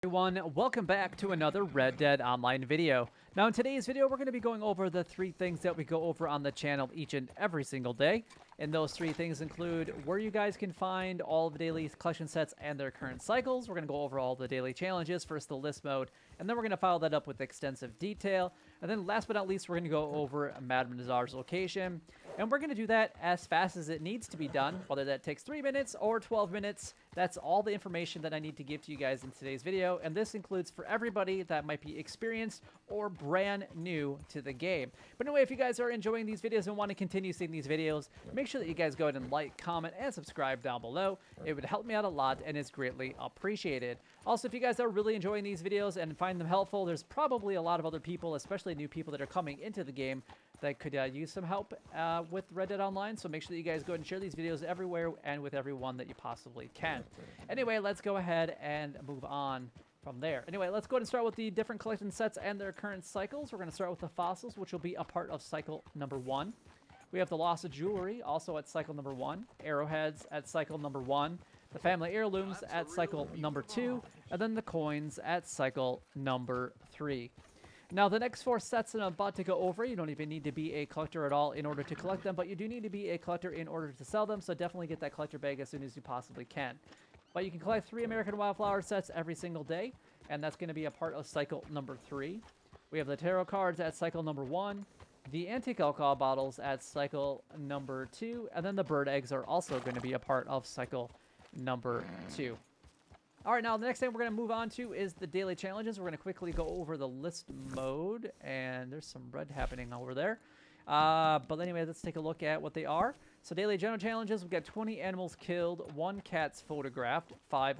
Everyone, welcome back to another Red Dead Online video. Now in today's video, we're going to be going over the 3 things that we go over on the channel each and every single day. And those 3 things include where you guys can find all of the daily collection sets and their current cycles. We're going to go over all the daily challenges, first the list mode, and then we're going to follow that up with extensive detail. And then last but not least, we're going to go over Madame Nazar's location. And we're going to do that as fast as it needs to be done, whether that takes 3 minutes or 12 minutes. That's all the information that I need to give to you guys in today's video, and this includes for everybody that might be experienced or brand new to the game. But anyway, if you guys are enjoying these videos and want to continue seeing these videos, make sure that you guys go ahead and like, comment, and subscribe down below. It would help me out a lot and is greatly appreciated. Also, if you guys are really enjoying these videos and find them helpful, there's probably a lot of other people, especially new people that are coming into the game, that could use some help with Red Dead Online. So make sure that you guys go ahead and share these videos everywhere and with everyone that you possibly can. Anyway, let's go ahead and move on from there. Anyway, let's go ahead and start with the different collection sets and their current cycles. We're going to start with the fossils, which will be a part of cycle number 1. We have the loss of jewelry, also at cycle number 1. Arrowheads at cycle number 1. The family heirlooms at cycle number 2. And then the coins at cycle number 3. Now, the next 4 sets that I'm about to go over, you don't even need to be a collector at all in order to collect them, but you do need to be a collector in order to sell them, so definitely get that collector bag as soon as you possibly can. But you can collect 3 American Wildflower sets every single day, and that's going to be a part of cycle number 3. We have the tarot cards at cycle number 1, the antique alcohol bottles at cycle number 2, and then the bird eggs are also going to be a part of cycle number 2. All right, now the next thing we're going to move on to is the daily challenges. We're going to quickly go over the list mode, and there's some red happening over there. But anyway, let's take a look at what they are. So daily general challenges, we've got 20 animals killed, 1 cat's photographed, 5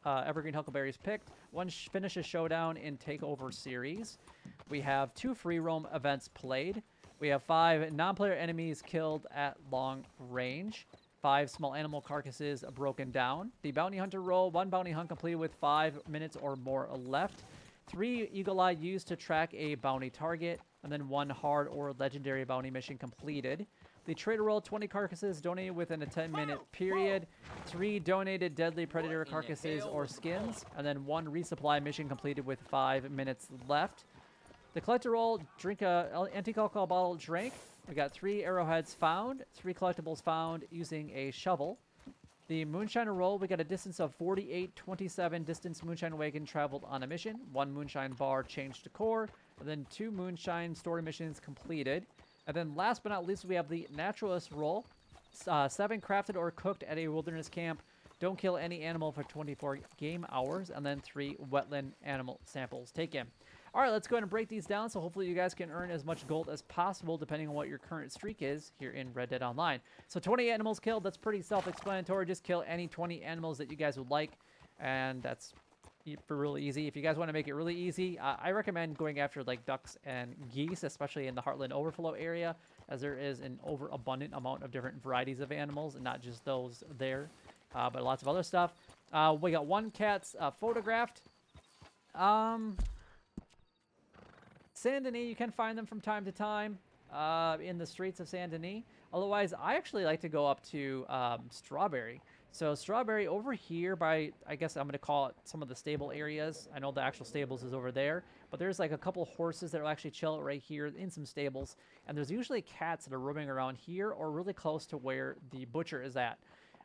Evergreen Huckleberries picked, 1 finishes Showdown in Takeover series. We have 2 free roam events played. We have 5 non-player enemies killed at long range. 5 small animal carcasses broken down. The bounty hunter roll, 1 bounty hunt completed with 5 minutes or more left. 3 eagle eye used to track a bounty target. And then 1 hard or legendary bounty mission completed. The trader roll, 20 carcasses donated within a 10-minute period. 3 donated deadly predator carcasses or skins. And then 1 resupply mission completed with 5 minutes left. The collector roll, drink a antique alcohol bottle drank. We got 3 arrowheads found, 3 collectibles found using a shovel. The moonshiner roll, we got a distance of 48.27 distance moonshine wagon traveled on a mission. 1 moonshine bar changed to core, and then 2 moonshine story missions completed. And then last but not least, we have the naturalist roll. 7 crafted or cooked at a wilderness camp. Don't kill any animal for 24 game hours. And then 3 wetland animal samples taken. All right, let's go ahead and break these down, so hopefully you guys can earn as much gold as possible depending on what your current streak is here in Red Dead Online. So 20 animals killed, that's pretty self-explanatory. Just kill any 20 animals that you guys would like, and that's really easy. If you guys want to make it really easy, I recommend going after like ducks and geese, especially in the Heartland Overflow area, as there is an overabundant amount of different varieties of animals, and not just those there, but lots of other stuff. We got 1 cat's photographed. Saint Denis, you can find them from time to time in the streets of Saint Denis. Otherwise, I actually like to go up to Strawberry. So Strawberry over here by, I guess I'm going to call it some of the stable areas. I know the actual stables is over there, but there's like a couple horses that will actually chill right here in some stables. And there's usually cats that are roaming around here or really close to where the butcher is at.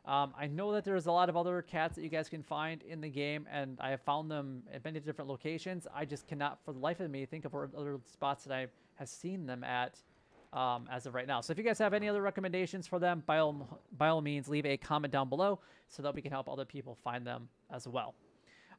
I know that there's a lot of other cats that you guys can find in the game, and I have found them at many different locations. I just cannot, for the life of me, think of other spots that I have seen them at as of right now. So if you guys have any other recommendations for them, by all means, leave a comment down below so that we can help other people find them as well.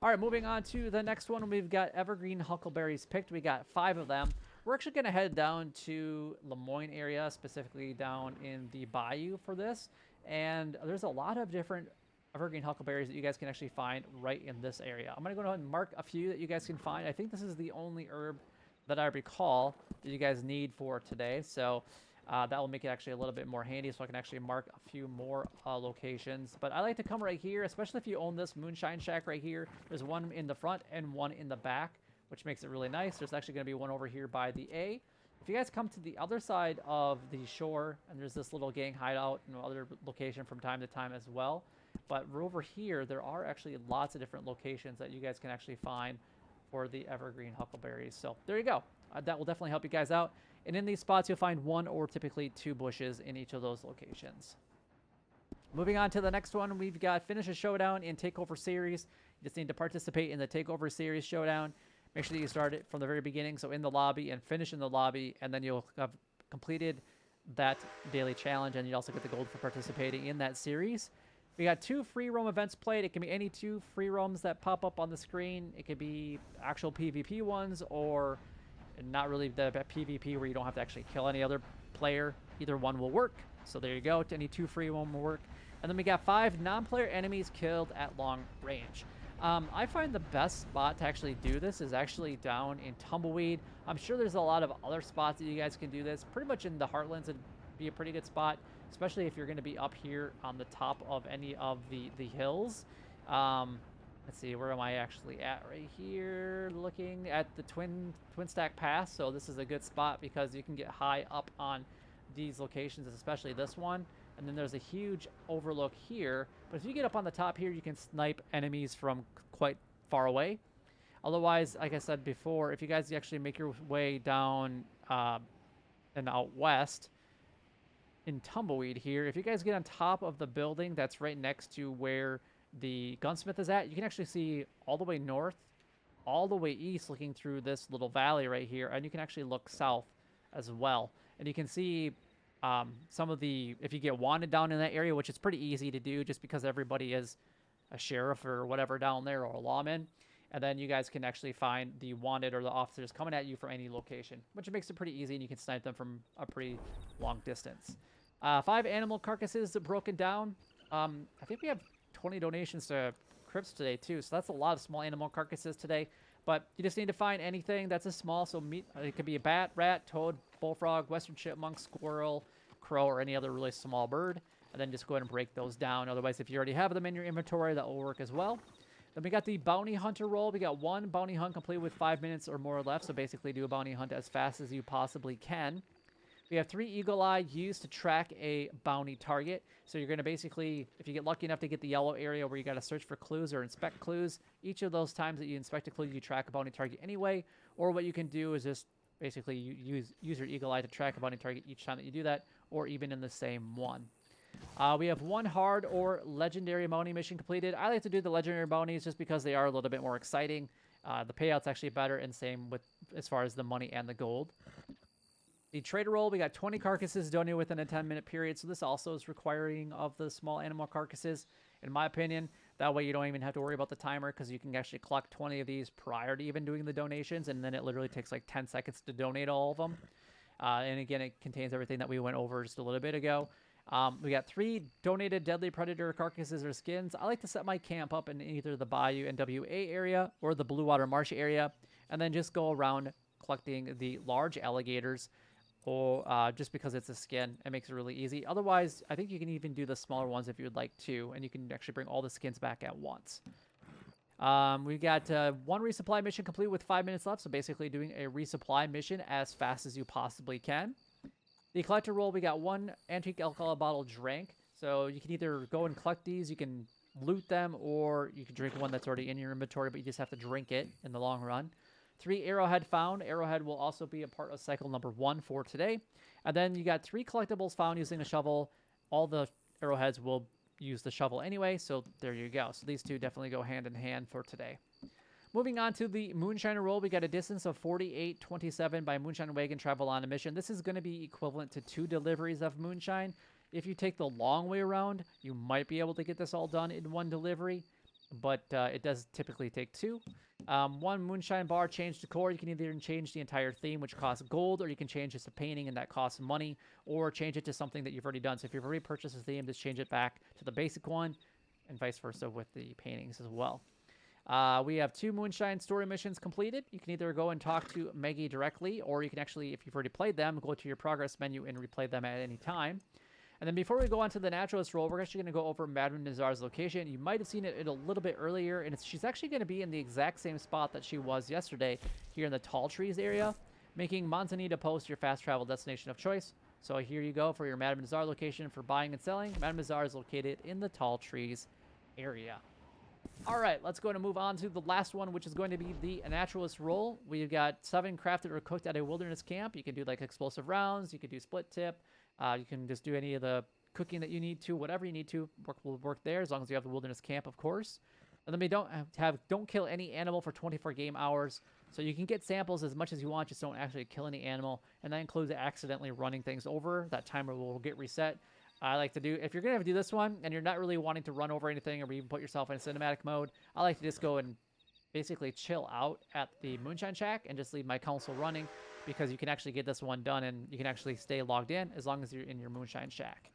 All right, moving on to the next one, we've got Evergreen Huckleberries picked. We got 5 of them. We're actually going to head down to Lemoyne area, specifically down in the bayou for this. And there's a lot of different Evergreen Huckleberries that you guys can actually find right in this area. I'm going to go ahead and mark a few that you guys can find. I think this is the only herb that I recall that you guys need for today. So that will make it actually a little bit more handy, so I can actually mark a few more locations. But I like to come right here, especially if you own this Moonshine Shack right here. There's 1 in the front and 1 in the back, which makes it really nice. There's actually going to be 1 over here by the A. If you guys come to the other side of the shore, and there's this little gang hideout and other location from time to time as well, But over here, there are actually lots of different locations that you guys can actually find for the Evergreen Huckleberries. So there you go. That will definitely help you guys out. And in these spots, you'll find 1 or typically 2 bushes in each of those locations. Moving on to the next one, we've got Finish a Showdown in Takeover Series. You just need to participate in the Takeover Series Showdown. Make sure that you start it from the very beginning, so in the lobby, and finish in the lobby, and then you'll have completed that daily challenge, and you also get the gold for participating in that series. We got 2 free roam events played. It can be any 2 free roams that pop up on the screen. It could be actual PvP ones, or not really the PvP where you don't have to actually kill any other player. Either one will work. So there you go. Any 2 free roam will work. And then we got 5 non-player enemies killed at long range. I find the best spot to actually do this is actually down in Tumbleweed. I'm sure there's a lot of other spots that you guys can do this. Pretty much in the Heartlands would be a pretty good spot, especially if you're going to be up here on the top of any of the hills. Let's see, where am I actually at? Right here, looking at the Twin Stack Pass. So this is a good spot because you can get high up on these locations, especially this one. And then there's a huge overlook here. But if you get up on the top here, you can snipe enemies from quite far away. Otherwise, like I said before, if you guys actually make your way down and out west in Tumbleweed here, if you guys get on top of the building that's right next to where the gunsmith is at, you can actually see all the way north, all the way east, looking through this little valley right here, and you can actually look south as well. And you can see some of the, if you get wanted down in that area, which is pretty easy to do just because everybody is a sheriff or whatever down there, or a lawman. And then you guys can actually find the wanted or the officers coming at you from any location, which makes it pretty easy, and you can snipe them from a pretty long distance. 5 animal carcasses broken down. I think we have 20 donations to crypts today too, so that's a lot of small animal carcasses today. But you just need to find anything that's a small, so meat, it could be a bat, rat, toad, bullfrog, western chipmunk, squirrel, crow, or any other really small bird, and then just go ahead and break those down. Otherwise, if you already have them in your inventory, that will work as well. Then we got the bounty hunter roll. We got 1 bounty hunt complete with 5 minutes or more left, so basically do a bounty hunt as fast as you possibly can. We have 3 eagle eye used to track a bounty target. So you're going to basically, if you get lucky enough to get the yellow area where you got to search for clues or inspect clues, each of those times that you inspect a clue, you track a bounty target anyway. Or what you can do is just basically use your eagle eye to track a bounty target each time that you do that, or even in the same one. We have 1 hard or legendary bounty mission completed. I like to do the legendary bounties just because they are a little bit more exciting. The payout's actually better, and same with as far as the money and the gold. The trader roll, we got 20 carcasses donated within a 10-minute period, so this also is requiring of the small animal carcasses, in my opinion. That way you don't even have to worry about the timer, because you can actually collect 20 of these prior to even doing the donations, and then it literally takes like 10 seconds to donate all of them. And again, it contains everything that we went over just a little bit ago. We got 3 donated deadly predator carcasses or skins. I like to set my camp up in either the Bayou NWA area or the Blue Water Marsh area, and then just go around collecting the large alligators, or just because it's a skin, it makes it really easy. Otherwise, I think you can even do the smaller ones if you would like to, and you can actually bring all the skins back at once. We got 1 resupply mission complete with 5 minutes left, so basically doing a resupply mission as fast as you possibly can. The collector roll, we got 1 antique alcohol bottle drank, so you can either go and collect these, you can loot them, or you can drink one that's already in your inventory, but you just have to drink it in the long run. 3 arrowhead found. Arrowhead will also be a part of cycle number 1 for today. And then you got 3 collectibles found using a shovel. All the arrowheads will use the shovel anyway, so there you go. So these 2 definitely go hand in hand for today. Moving on to the Moonshiner roll, we got a distance of 48.27 by Moonshine Wagon travel on a mission. This is going to be equivalent to 2 deliveries of moonshine. If you take the long way around, you might be able to get this all done in 1 delivery, but it does typically take 2. 1 moonshine bar change decor. You can either change the entire theme, which costs gold, or you can change just a painting, and that costs money, or change it to something that you've already done. So if you've already purchased a theme, just change it back to the basic one, and vice versa with the paintings as well. We have 2 moonshine story missions completed. You can either go and talk to Maggie directly, or you can actually, if you've already played them, go to your progress menu and replay them at any time. And then before we go on to the Naturalist Roll, we're actually going to go over Madame Nazar's location. You might have seen it a little bit earlier, and she's actually going to be in the exact same spot that she was yesterday, here in the Tall Trees area, making Manzanita Post your fast travel destination of choice. So here you go for your Madame Nazar location for buying and selling. Madame Nazar is located in the Tall Trees area. All right, let's go and move on to the last one, which is going to be the Naturalist Roll. We've got 7 crafted or cooked at a wilderness camp. You can do like explosive rounds. You can do split tip. You can just do any of the cooking that you need to, whatever you need to will work there, as long as you have the wilderness camp, of course. And then we don't kill any animal for 24 game hours. So you can get samples as much as you want, just don't actually kill any animal. And that includes accidentally running things over. That timer will get reset. I like to do, if you're going to do this one and you're not really wanting to run over anything or even put yourself in cinematic mode, I like to just go and basically chill out at the Moonshine Shack and just leave my console running, because you can actually get this one done and you can actually stay logged in as long as you're in your Moonshine Shack.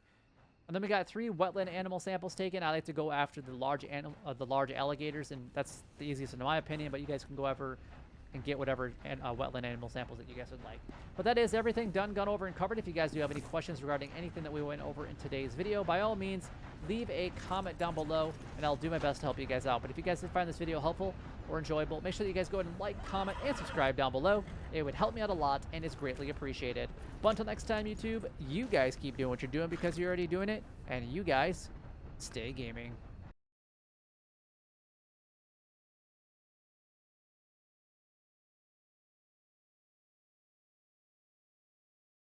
And then we got 3 wetland animal samples taken. I like to go after the large alligators, and that's the easiest in my opinion, but you guys can go after and get whatever wetland animal samples that you guys would like. But that is everything done, gone over, and covered. If you guys do have any questions regarding anything that we went over in today's video, by all means, leave a comment down below, and I'll do my best to help you guys out. But if you guys did find this video helpful or enjoyable, make sure that you guys go ahead and like, comment, and subscribe down below. It would help me out a lot, and it's greatly appreciated. But until next time, YouTube, you guys keep doing what you're doing because you're already doing it, and you guys stay gaming.